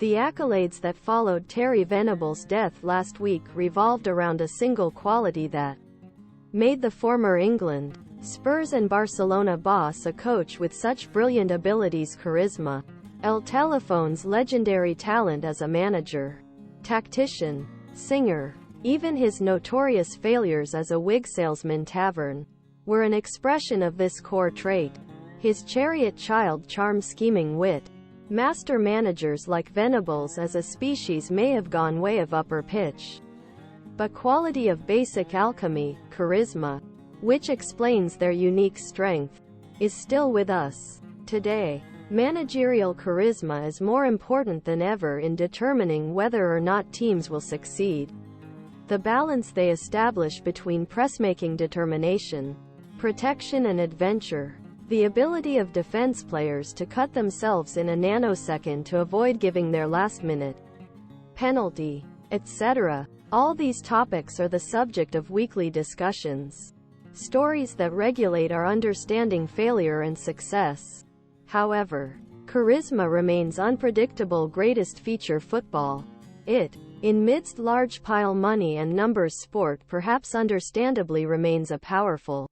The accolades that followed Terry Venables' death last week revolved around a single quality that made the former England, Spurs and Barcelona boss a coach with such brilliant abilities: charisma. El Telefone's legendary talent as a manager, tactician, singer. Even his notorious failures as a wig salesman tavern were an expression of this core trait. His chariot-child charm, scheming wit. Master managers like Venables as a species may have gone way of upper pitch, but quality of basic alchemy, charisma, which explains their unique strength, is still with us today. Managerial charisma is more important than ever in determining whether or not teams will succeed. The balance they establish between pressmaking determination, protection and adventure. The ability of defense players to cut themselves in a nanosecond to avoid giving their last-minute penalty, etc. All these topics are the subject of weekly discussions. Stories that regulate our understanding failure and success. However, charisma remains unpredictable. Greatest feature football. It, in midst large pile money and numbers sport, perhaps understandably remains a powerful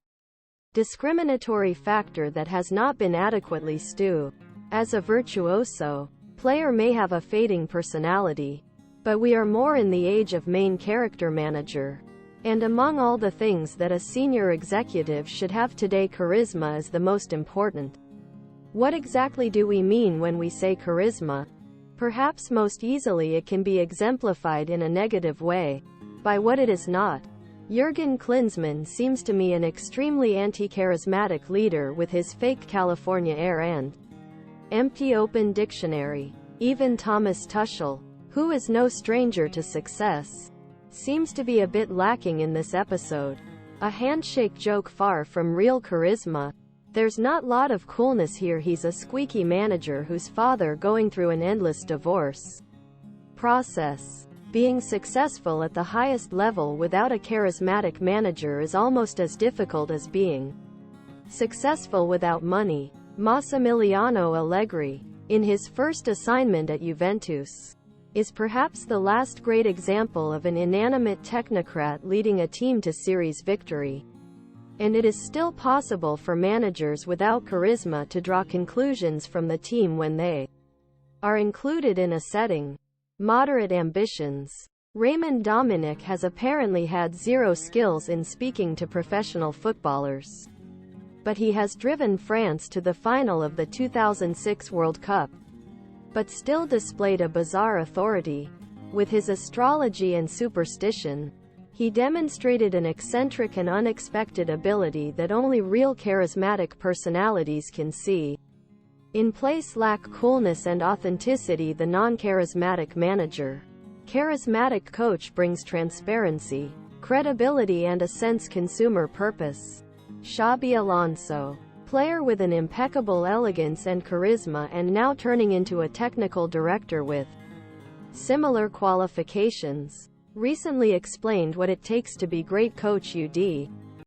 discriminatory factor that has not been adequately stewed. As a virtuoso player may have a fading personality, but we are more in the age of main character manager. And among all the things that a senior executive should have today, charisma is the most important. What exactly do we mean when we say charisma? Perhaps most easily it can be exemplified in a negative way by what it is not. Jurgen Klinsmann seems to me an extremely anti-charismatic leader with his fake California air and empty open dictionary. Even Thomas Tuchel, who is no stranger to success, seems to be a bit lacking in this episode. A handshake joke far from real charisma. There's not lot of coolness here. He's a squeaky manager whose father going through an endless divorce process. Being successful at the highest level without a charismatic manager is almost as difficult as being successful without money. Massimiliano Allegri, in his first assignment at Juventus, is perhaps the last great example of an inanimate technocrat leading a team to series victory. And it is still possible for managers without charisma to draw conclusions from the team when they are included in a setting. Moderate ambitions. Raymond Domenech has apparently had zero skills in speaking to professional footballers, but he has driven France to the final of the 2006 World Cup, but still displayed a bizarre authority. With his astrology and superstition, he demonstrated an eccentric and unexpected ability that only real charismatic personalities can see. In place lack coolness and authenticity. The non-charismatic manager. Charismatic coach brings transparency, credibility and a sense consumer purpose. Xabi Alonso. Player with an impeccable elegance and charisma and now turning into a technical director with similar qualifications. Recently explained what it takes to be great coach. UD.